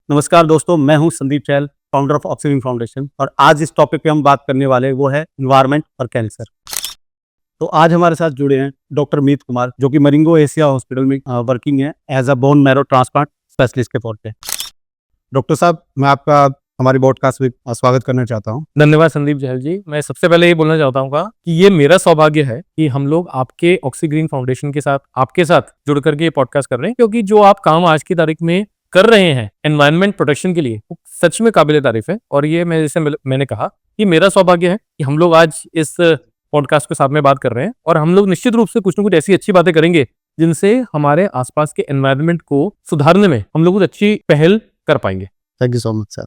नमस्कार दोस्तों, मैं हूं संदीप चहल, फाउंडर ऑफ ऑक्सीजन फाउंडेशन। और आज इस टॉपिक पे हम बात करने वाले वो है एनवायरनमेंट और कैंसर। तो आज हमारे साथ जुड़े हैं डॉक्टर मीत कुमार, जो कि मरिंगो एशिया हॉस्पिटल में वर्किंग है as a bone marrow transplant specialist के तौर पे। डॉक्टर साहब, मैं आपका हमारी पॉडकास्ट में स्वागत करना चाहता हूं। धन्यवाद संदीप जहल जी। मैं सबसे पहले ये बोलना चाहता हूँ कि ये मेरा सौभाग्य है कि हम लोग आपके ऑक्सीग्रीन फाउंडेशन के साथ आपके साथ जुड़ करके ये पॉडकास्ट कर रहे हैं, क्योंकि जो आप काम आज की तारीख में कर रहे हैं एनवायरनमेंट प्रोटेक्शन के लिए, वो सच में काबिले तारीफ है। और ये मैंने कहा कि मेरा सौभाग्य है कि हम लोग आज इस पॉडकास्ट के साथ में बात कर रहे हैं, और हम लोग निश्चित रूप से कुछ ना कुछ ऐसी अच्छी बातें करेंगे जिनसे हमारे आसपास के एनवायरनमेंट को सुधारने में हम लोग कुछ अच्छी पहल कर पाएंगे। Thank you so much sir.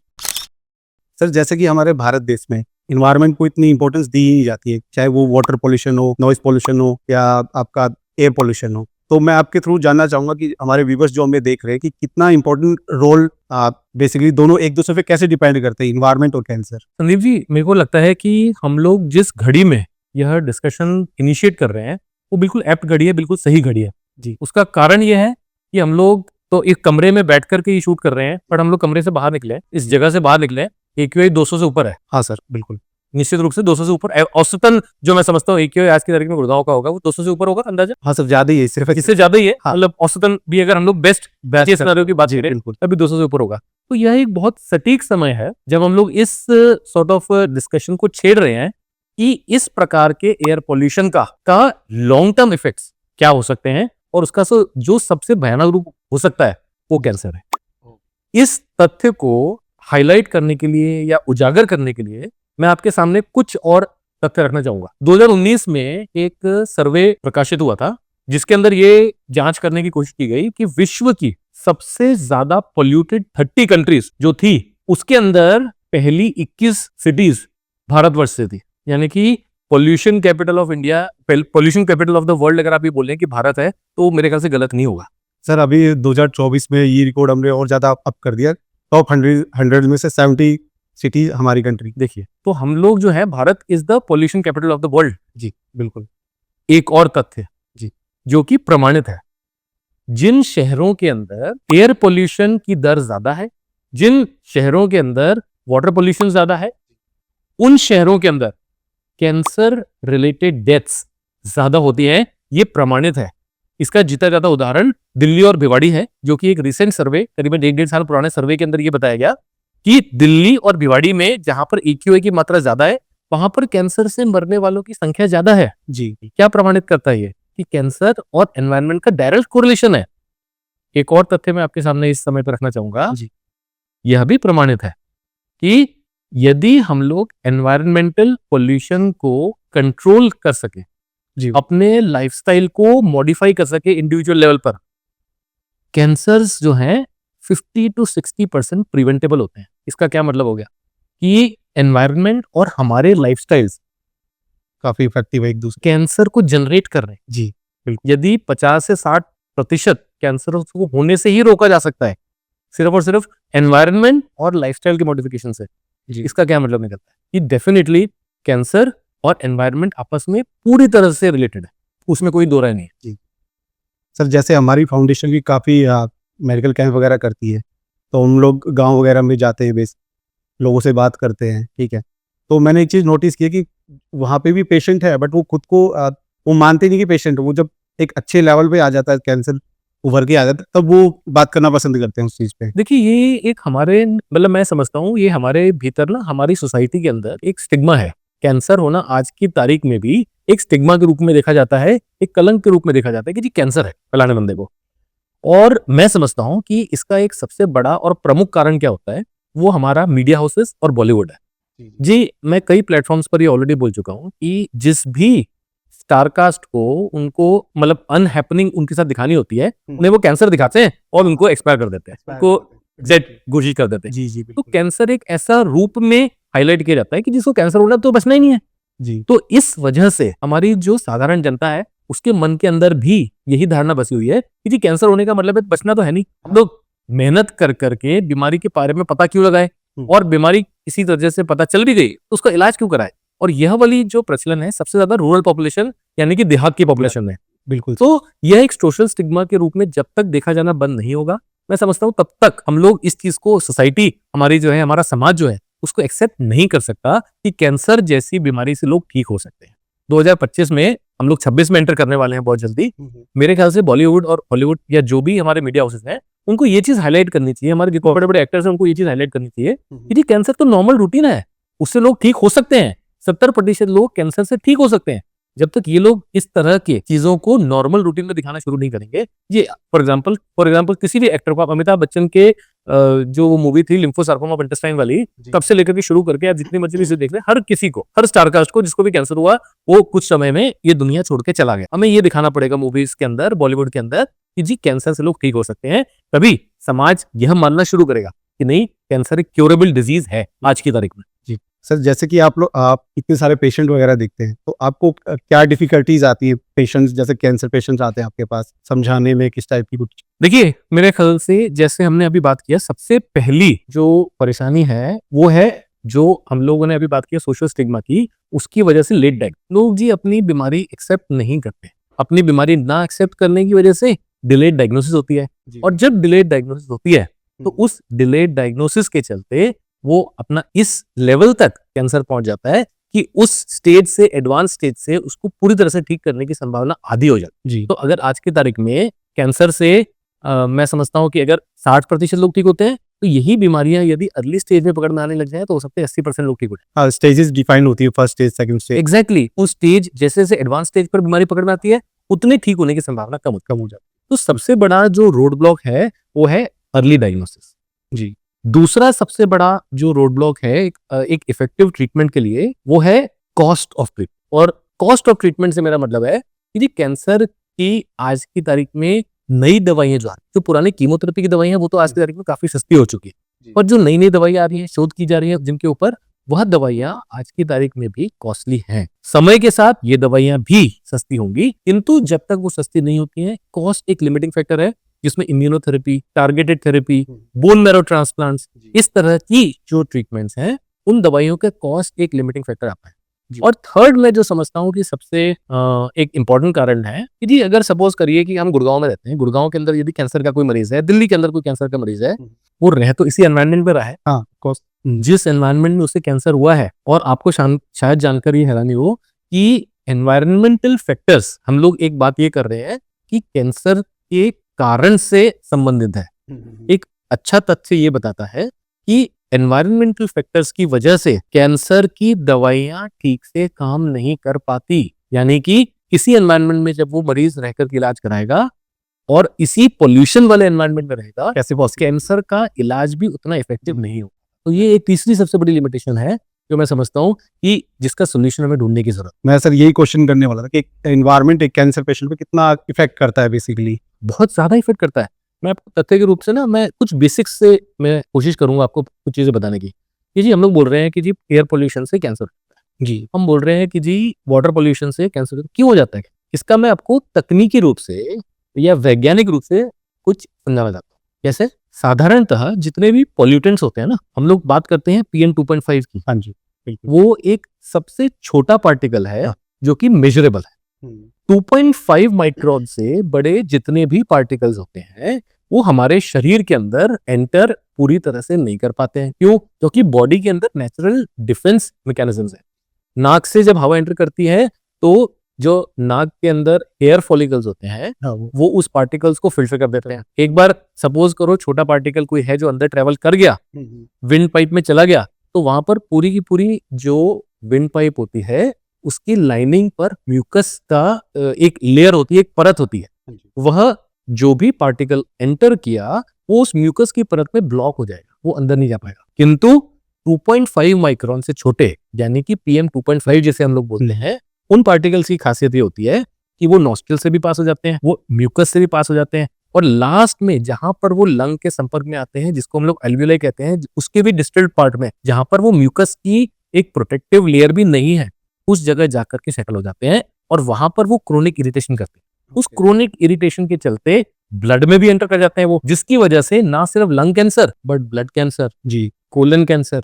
Sir, जैसे कि हमारे भारत देश में इन्वायरमेंट को इतनी इंपॉर्टेंस दी ही जाती है, चाहे वो वाटर पोल्यूशन हो, नॉइज पोल्यूशन हो या आपका एयर पोल्यूशन हो। तो मैं आपके थ्रू जानना चाहूंगा कि हमारे व्यूवर्स जो हमें देख रहे हैं कि कितना इंपॉर्टेंट रोल बेसिकली दोनों एक दूसरे पे कैसे डिपेंड करते हैं, इन्वायरमेंट और कैंसर। संदीप जी, मेरे को लगता है कि हम लोग जिस घड़ी में यह डिस्कशन इनिशिएट कर रहे हैं वो बिल्कुल एप्ट घड़ी है, बिल्कुल सही घड़ी है जी। उसका कारण यह है कि हम लोग तो एक कमरे में बैठ करके ये शूट कर रहे हैं, पर हम लोग कमरे से बाहर निकले, इस जगह से बाहर निकले, AQI 200 से ऊपर है। हाँ सर, बिल्कुल निश्चित रूप से 200 से ऊपर औसतन जो मैं समझता हूँ AQI आज की तारीख में गुड़गांव का होगा, वो 200 से ऊपर होगा अंदाजा। हाँ सर, ज्यादा ही है, सिर्फ इससे ज्यादा ही है। हाँ। मतलब औसतन भी अगर हम लोग बेस्ट सिनेरियो की बात करें बिल्कुल तभी 200 से ऊपर होगा। तो यह एक बहुत सटीक समय है जब हम लोग इस सॉर्ट ऑफ डिस्कशन को छेड़ रहे हैं कि इस प्रकार के एयर पोल्यूशन का लॉन्ग टर्म इफेक्ट्स क्या हो सकते हैं, और उसका जो सबसे भयानक रूप हो सकता है वो कैंसर है। इस तथ्य को हाईलाइट करने के लिए या उजागर करने के लिए मैं आपके सामने कुछ और तथ्य रखना चाहूंगा। 2019 में एक सर्वे प्रकाशित हुआ था जिसके अंदर ये जांच करने की कोशिश की गई कि विश्व की सबसे ज्यादा पोल्यूटेड 30 कंट्रीज जो थी, उसके अंदर पहली 21 सिटीज भारतवर्ष से थी। यानी कि pollution capital of India, pollution capital of the world अगर आप ये बोलें कि भारत है, तो मेरे ख्याल से गलत नहीं होगा। सर, अभी 2024 में ये रिकॉर्ड हमने और ज्यादा अप कर दिया। टॉप 100 में से 70 सिटी हमारी कंट्री। देखिए, तो हम लोग जो है, Bharat is the pollution capital of the world जी बिल्कुल। एक और तथ्य जी, जो कि प्रमाणित है, जिन शहरों के अंदर एयर पोल्यूशन की दर ज्यादा है, जिन शहरों के अंदर वाटर पोल्यूशन ज्यादा है, उन शहरों के अंदर कैंसर रिलेटेड डेथ्स ज्यादा होती है। ये प्रमाणित है। इसका जीता जाता उदाहरण दिल्ली और भिवाड़ी है, जो कि एक रिसेंट सर्वे, करीबन 1.5 साल पुराने सर्वे के अंदर ये बताया गया कि दिल्ली और भिवाड़ी में जहां पर AQI की मात्रा ज्यादा है, वहां पर कैंसर से मरने वालों की संख्या ज्यादा है जी। क्या प्रमाणित करता है ये कि कैंसर और एनवायरनमेंट का डायरेक्ट कोरिलेशन है। एक और तथ्य मैं आपके सामने इस समय पर रखना चाहूंगा जी। यह भी प्रमाणित है कि यदि हम लोग एनवायरमेंटल पोल्यूशन को कंट्रोल कर सके जी, अपने लाइफस्टाइल को मॉडिफाई कर सके इंडिविजुअल लेवल पर, कैंसर्स जो हैं 50 to 60% प्रिवेंटेबल होते हैं। इसका क्या मतलब हो गया कि एनवायरनमेंट और हमारे लाइफस्टाइल्स काफी इफेक्टिव है एक दूसरे। कैंसर को जनरेट कर रहे हैं। जी बिल्कुल। यदि 50 से 60% कैंसर को होने से ही रोका जा सकता है सिर्फ और सिर्फ एनवायरनमेंट और लाइफस्टाइल की मॉडिफिकेशन से, इसका क्या मतलब निकलता है कि डेफिनेटली कैंसर और एनवायरनमेंट आपस में पूरी तरह से रिलेटेड है, उसमें कोई दो राय नहीं है। जी सर, जैसे हमारी फाउंडेशन भी काफ़ी मेडिकल कैंप वगैरह करती है, तो हम लोग गांव वगैरह में जाते हैं, बेस लोगों से बात करते हैं, ठीक है। तो मैंने एक चीज़ नोटिस की है कि वहाँ पे भी पेशेंट है, बट वो खुद को वो मानते नहीं कि पेशेंट, वो जब एक अच्छे लेवल पे आ जाता है, कैंसर उभर के आ जाता है, तब वो बात करना पसंद करते हैं उस चीज़ पे। देखिए, ये एक हमारे, मतलब मैं समझता हूँ ये हमारे भीतर ना, हमारी सोसाइटी के अंदर एक स्टिग्मा है। कैंसर होना आज की तारीख में भी एक स्टिग्मा के रूप में देखा जाता है, एक कलंक के रूप में देखा जाता है कि जी कैंसर है फलाने बंदे को। और मैं समझता हूं कि इसका एक सबसे बड़ा और प्रमुख कारण क्या होता है, वो हमारा मीडिया हाउसेस और बॉलीवुड है। जी, मैं कई प्लेटफॉर्म्स पर ये ऑलरेडी बोल चुका हूं कि जिस भी स्टारकास्ट को उनको मतलब अनहैपनिंग उनके साथ दिखानी होती है, उन्हें वो कैंसर दिखाते हैं और उनको एक्सपायर कर देते हैं, उनको डेड घोषित कर देते हैं। जी जी, तो कैंसर एक ऐसा रूप में हाईलाइट किया जाता है कि जिसको कैंसर होना तो बचना ही नहीं है जी। तो इस वजह से हमारी जो साधारण जनता है उसके मन के अंदर भी यही धारणा बसी हुई है कि जी कैंसर होने का मतलब है बचना तो है नहीं। हम लोग मेहनत कर करके बीमारी के बारे में पता क्यों लगाए, और बीमारी किसी तरह से पता चल भी गई तो उसका इलाज क्यों कराए। और यह वाली जो प्रचलन है सबसे ज्यादा रूरल पॉपुलेशन यानी कि देहात की पॉपुलेशन है। बिल्कुल। तो यह एक सोशल स्टिग्मा के रूप में जब तक देखा जाना बंद नहीं होगा, मैं समझता हूँ तब तक हम लोग इस चीज को, सोसाइटी हमारी जो है, हमारा समाज जो है, उसको एक्सेप्ट नहीं कर सकता कि कैंसर जैसी बीमारी से लोग ठीक हो सकते हैं। 2025 में हम लोग 26 में एंटर करने वाले हैं बहुत जल्दी। मेरे ख्याल से बॉलीवुड और हॉलीवुड या जो भी हमारे मीडिया हाउसेस हैं, उनको ये चीज हाईलाइट करनी चाहिए, हमारे जितने बड़े बड़े एक्टर्स हैं उनको ये चीज हाईलाइट करनी चाहिए कि जी कैंसर तो नॉर्मल रूटीन है, उससे लोग ठीक हो सकते हैं। 70% लोग कैंसर से ठीक हो सकते हैं। जब तक ये लोग इस तरह के चीजों को नॉर्मल रूटीन में दिखाना शुरू नहीं करेंगे, ये फॉर एग्जांपल किसी भी एक्टर को, आप अमिताभ बच्चन के जो मूवी थी लिम्फोसार्कोमा ऑफ इंटेस्टाइन वाली, तब से लेकर के शुरू करके आप जितनी मर्जी से देख लें, हर किसी को, हर स्टारकास्ट को जिसको भी कैंसर हुआ, वो कुछ समय में ये दुनिया छोड़ के चला गया। हमें ये दिखाना पड़ेगा मूवीज के अंदर, बॉलीवुड के अंदर, कि जी कैंसर से लोग ठीक हो सकते हैं। तभी समाज यह मानना शुरू करेगा कि नहीं, कैंसर एक क्योरेबल डिजीज है आज की तारीख में। जी सर, जैसे कि आप इतने सारे पेशेंट वगैरह देखते हैं, तो आपको क्या डिफिकल्टीज आती है? पेशेंट्स, जैसे कैंसर पेशेंट्स आते हैं आपके पास, समझाने में किस टाइप की कुछ? देखिए, मेरे ख्याल से जैसे हमने अभी बात किया, सबसे पहली जो परेशानी है वो है, जो हम लोगों ने अभी बात किया सोशल स्टिग्मा की, उसकी वजह से लेट डायग्नोसिस। लोग जी अपनी बीमारी एक्सेप्ट नहीं करते। अपनी बीमारी ना एक्सेप्ट करने की वजह से डिलेड डायग्नोसिस होती है, और जब डिलेड डायग्नोसिस होती है तो उस डिलेड डायग्नोसिस के चलते वो अपना इस लेवल तक कैंसर पहुंच जाता है कि उस स्टेज से, एडवांस स्टेज से, उसको पूरी तरह से ठीक करने की संभावना आधी हो जाती है। तो अगर आज की तारीख में कैंसर से मैं समझता हूं कि अगर 60% लोग ठीक होते हैं, तो यही बीमारियां यदि अर्ली स्टेज में पकड़ में आने लग जाए तो हो सकते हैं 80% लोग ठीक हो जाए। स्टेजेस डिफाइन होती है, first stage, second stage. Exactly, उस स्टेज जैसे जैसे एडवांस स्टेज पर बीमारी पकड़ में आती है, उतने ठीक होने की संभावना कम हो जाती है। तो सबसे बड़ा जो रोड ब्लॉक है वो है अर्ली डायग्नोसिस। जी। दूसरा सबसे बड़ा जो रोड ब्लॉक है एक इफेक्टिव ट्रीटमेंट के लिए, वो है कॉस्ट ऑफ ट्रीटमेंट। और कॉस्ट ऑफ ट्रीटमेंट से मेरा मतलब है कि जी कैंसर की आज की तारीख में नई दवाइयां जो पुरानी कीमोथेरेपी की दवाइयां, वो तो आज की तारीख में काफी सस्ती हो चुकी है, और जो नई नई दवाइयां आ रही है, शोध की जा रही है जिनके ऊपर, वह दवाइयां आज की तारीख में भी कॉस्टली हैं। समय के साथ ये दवाइयां भी सस्ती होंगी, किंतु जब तक वो सस्ती नहीं होती हैं, कॉस्ट एक लिमिटिंग फैक्टर है, जिसमें immunotherapy, targeted therapy, bone marrow transplants, इस तरह की जो ट्रीटमेंट्स हैं, उन दवाइयों के कॉस्ट एक लिमिटिंग फैक्टर आता है। और थर्ड, मैं जो समझता हूँ कि सबसे एक इंपॉर्टेंट कारण है कि जी अगर सपोज करिए कि हम गुड़गांव में रहते हैं, गुड़गाव के अंदर यदि कैंसर का कोई मरीज है, दिल्ली के अंदर कोई कैंसर का मरीज है, वो रह तो इसी एनवायरनमेंट में रहा है, हाँ, जिस एनवायरनमेंट में उसे कैंसर हुआ है, और आपको शायद जानकर ये हैरानी हो कि एनवायरमेंटल फैक्टर्स, हम लोग एक बात ये कर रहे हैं कि कैंसर के कारण से संबंधित है। एक अच्छा तथ्य ये बताता है कि एनवायरमेंटल फैक्टर्स की वजह से कैंसर की दवाइयां ठीक से काम नहीं कर पाती। यानी कि इसी एनवायरनमेंट में जब वो मरीज रहकर के इलाज कराएगा और इसी पोल्यूशन वाले एनवायरनमेंट में रहेगा, कैसे कैंसर का इलाज भी उतना इफेक्टिव नहीं होगा। तो ये एक तीसरी सबसे बड़ी लिमिटेशन है जो मैं समझता हूँ कि जिसका सोल्यूशन हमें ढूंढने की जरूरत। मैं सर यही क्वेश्चन करने वाला था कि एनवायरनमेंट एक कैंसर पेशेंट पे कितना इफेक्ट करता है बेसिकली? बहुत ज्यादा इफेक्ट करता है। मैं आपको तथ्य के रूप से ना, मैं कुछ बेसिक्स से मैं कोशिश करूंगा आपको कुछ चीजें बताने की। कि जी हम लोग बोल रहे हैं कि जी एयर पोल्यूशन से कैंसर होता है, जी हम बोल रहे हैं कि जी वाटर पोल्यूशन से कैंसर क्यों हो जाता है। इसका मैं आपको तकनीकी रूप से या वैज्ञानिक रूप से कुछ समझाना चाहता हूँ। जैसे साधारणतः जितने भी पॉल्यूटेंट्स होते हैं ना, हम लोग बात करते हैं PM 2.5 की, हाँ जी, वो एक सबसे छोटा पार्टिकल है जो कि मेजरेबल है। 2.5 माइक्रोन से बड़े जितने भी पार्टिकल्स होते हैं, वो हमारे शरीर के अंदर एंटर पूरी तरह से नहीं कर पाते हैं। क्यों? क्योंकि बॉडी के अंदर नेचुरल डिफेंस मैकेनिज्म्स है। नाक से जब हवा एंटर करती है तो जो नाक के अंदर हेयर फॉलिकल्स होते हैं, वो उस पार्टिकल्स को फिल्टर कर देते हैं। एक बार सपोज करो छोटा पार्टिकल कोई है जो अंदर ट्रेवल कर गया, विंड पाइप में चला गया, तो वहां पर पूरी की पूरी जो विंड पाइप होती है, उसकी लाइनिंग पर म्यूकस का एक लेयर होती है, एक परत होती है। वह जो भी पार्टिकल एंटर किया, वो उस म्यूकस की परत में ब्लॉक हो जाएगा, वो अंदर नहीं जा पाएगा। किंतु 2.5 माइक्रोन से छोटे, यानी कि PM 2.5 जैसे हम लोग बोलते हैं, उन पार्टिकल्स की खासियत ये होती है कि वो नॉस्ट्रल से भी पास हो जाते हैं, वो म्यूकस से भी पास हो जाते हैं, और लास्ट में जहां पर वो लंग के संपर्क में आते हैं, जिसको हम लोग एल्वियोलाई कहते हैं, उसके भी डिस्टल पार्ट में, जहां पर वो म्यूकस की एक प्रोटेक्टिव लेयर भी नहीं है, उस जगह जाकर के सेटल हो जाते हैं, और वहां पर वो क्रोनिक इरिटेशन करते हैं। उस क्रोनिक इरिटेशन के चलते ब्लड में भी एंटर कर जाते हैं वो, जिसकी वजह से ना सिर्फ lung cancer but blood cancer, जी colon cancer,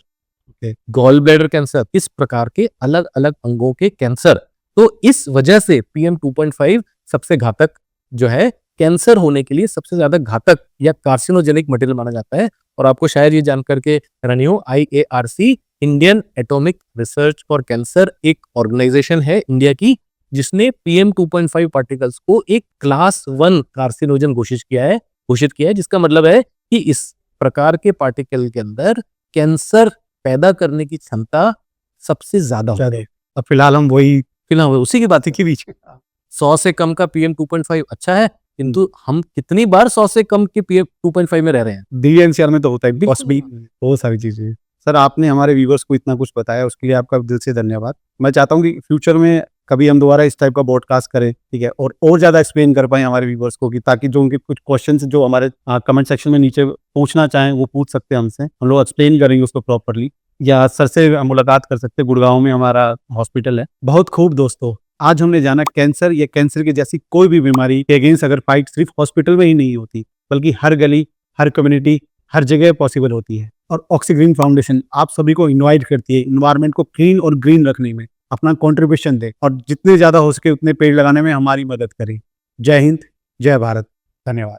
gall bladder cancer, इस प्रकार के अलग अलग अंगों के कैंसर। तो इस वजह से PM 2.5 सबसे घातक जो है कैंसर होने के लिए सबसे ज्यादा घातक या कार्सिनोजेनिक मटेरियल माना जाता है। और आपको शायद ये जान करके हैरानी हो, IARC, Indian atomic research for cancer, एक ऑर्गेनाइजेशन है इंडिया की जिसने PM 2.5 पार्टिकल्स को एक क्लास 1 कार्सिनोजन घोषित किया है, जिसका मतलब है कि इस प्रकार के पार्टिकल के अंदर कैंसर पैदा करने की क्षमता सबसे ज्यादा होती है। अब फिलहाल हम वही फिलहाल उसी की बात है के बीच 100 से कम का PM 2.5 अच्छा है, किंतु हम कितनी बार 100 से कम के PM 2.5 में रह रहे हैं। दिल्ली NCR में तो होता है बिल्कुल। पॉसिबली बहुत सारी चीजें। सर आपने हमारे व्यूवर्स को इतना कुछ बताया, उसके लिए आपका दिल से धन्यवाद। मैं चाहता हूँ कि फ्यूचर में कभी हम दोबारा इस टाइप का पॉडकास्ट करें, ठीक है, और ज्यादा एक्सप्लेन कर पाए हमारे व्यूवर्स को, कि ताकि जो उनके कुछ क्वेश्चंस जो हमारे कमेंट सेक्शन में नीचे पूछना चाहें वो पूछ सकते हैं हमसे, हम लोग एक्सप्लेन करेंगे उसको प्रॉपरली, या सर से मुलाकात कर सकते हैं, गुड़गांव में हमारा हॉस्पिटल है। बहुत खूब दोस्तों, आज हमने जाना कैंसर या कैंसर की जैसी कोई भी बीमारी के अगेंस्ट अगर फाइट सिर्फ हॉस्पिटल में ही नहीं होती, बल्कि हर गली, हर कम्युनिटी, हर जगह पॉसिबल होती है। और ऑक्सीग्रीन फाउंडेशन आप सभी को इनवाइट करती है इन्वायरमेंट को क्लीन और ग्रीन रखने में अपना कंट्रीब्यूशन दे, और जितने ज्यादा हो सके उतने पेड़ लगाने में हमारी मदद करें। जय हिंद, जय भारत, धन्यवाद।